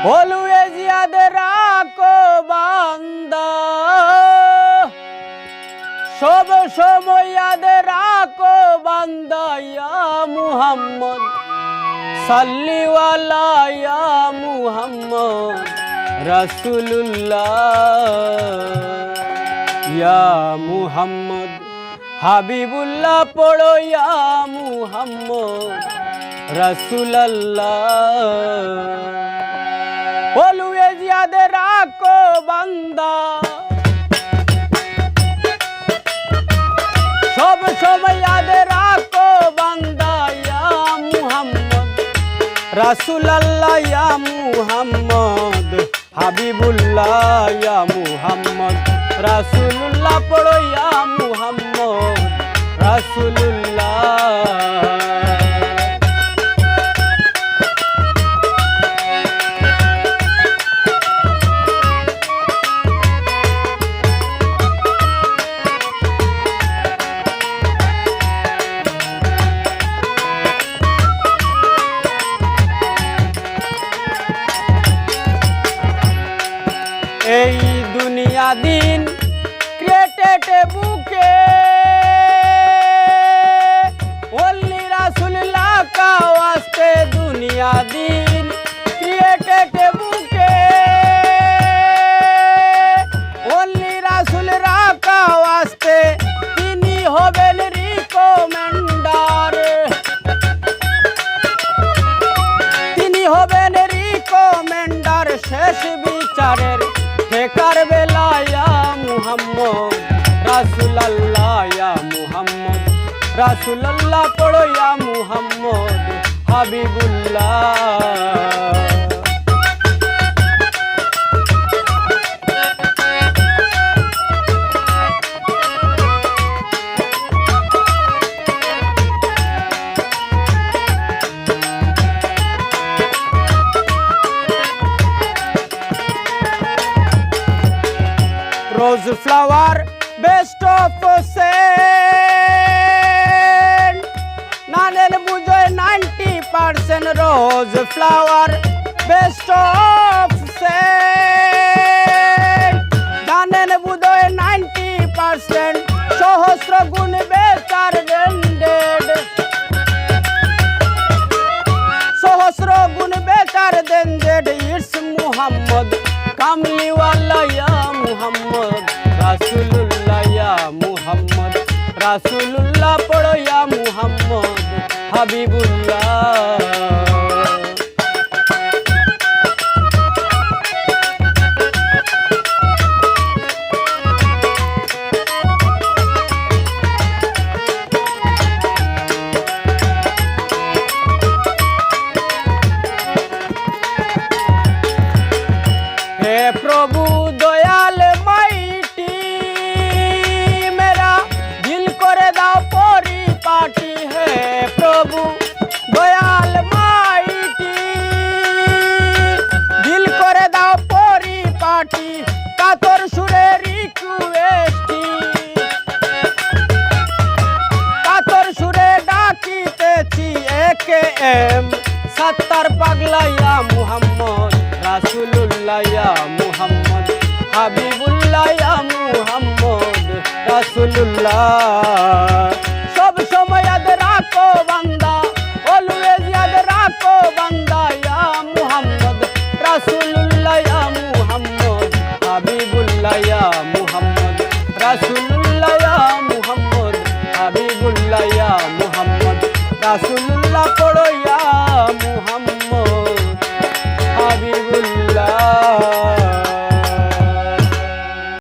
always yadra ko banda সব সময় याद রাখো বান্দা ইয়া মুহাম্মদ সাল্লি ওয়ালা ইয়া মুহাম্মদ রাসূলুল্লাহ ইয়া মুহাম্মদ হাবিবুল্লাহ পড়ো ইয়া মুহাম্মদ রাসূলুল্লাহ অলওয়েজ याद রাখো বান্দা সব সময় याद রাখো বান্দা ইয়া মুহাম্মদ রাসূলুল্লাহ ইয়া মুহাম্মদ হাবিবুল্লাহ ইয়া মুহাম্মদ রাসূলুল্লাহ পড়ো ইয়া মুহাম্মদ রাসূলুল্লাহ এই দুনিয়া দিন ক্রিয়েটেড বুকে ওলি রাসূলুল্লাহ কা ওয়াস্তে দুনিয়া দিন ক্রিয়েটেড বুকে ওলি রাসূলুল্লাহ কা ওয়াস্তে তিনি হবেন রিকমেন্ডার তিনি হবেন রিকমেন্ডার শেষ বিচারের কারবেলা ইয়া মুহাম্মদ রাসূলুল্লাহ ইয়া মুহাম্মদ রাসূলুল্লাহ পড়ো ইয়া Muhammad Habibullah Rose flower, best of scent. Nanen bujoy 90% rose flower, best of scent. Nanen bujoy 90% সহস্র গুণ বেচার ডেন্ডেড সহস্র গুণ বেচার ডেন্ডেড ইটস মুহাম্মদ কামলিওয়ালা ইয়া মুহাম্মদ রাসূলুল্লাহ ইয়া মুহাম্মদ রাসূলুল্লাহ পড়ো ইয়া মুহাম্মদ হাবিবুল্লাহ प्रभु दयाल माइटी मेरा दिल करे दाओ परिपाटी है प्रभु दयाल माइटी दिल करे दाओ परिपाटी कातर सुरे रिक्वेस्टी कातर सुरे डाकितेছি AKM सत्तर पागला या मुहम्मद রাসূলুল্লাহ ইয়া মুহাম্মদ হাবিবুল্লাহ ইয়া মুহাম্মদ রাসূলুল্লাহ সব সময় याद রাখো বান্দা অলওয়েজ याद রাখো বান্দা ইয়া মুহাম্মদ রাসূলুল্লাহ ইয়া মুহাম্মদ হাবিবুল্লাহ ইয়া মুহাম্মদ রাসূলুল্লাহ ইয়া মুহাম্মদ হাবিবুল্লাহ ইয়া মুহাম্মদ রাসূল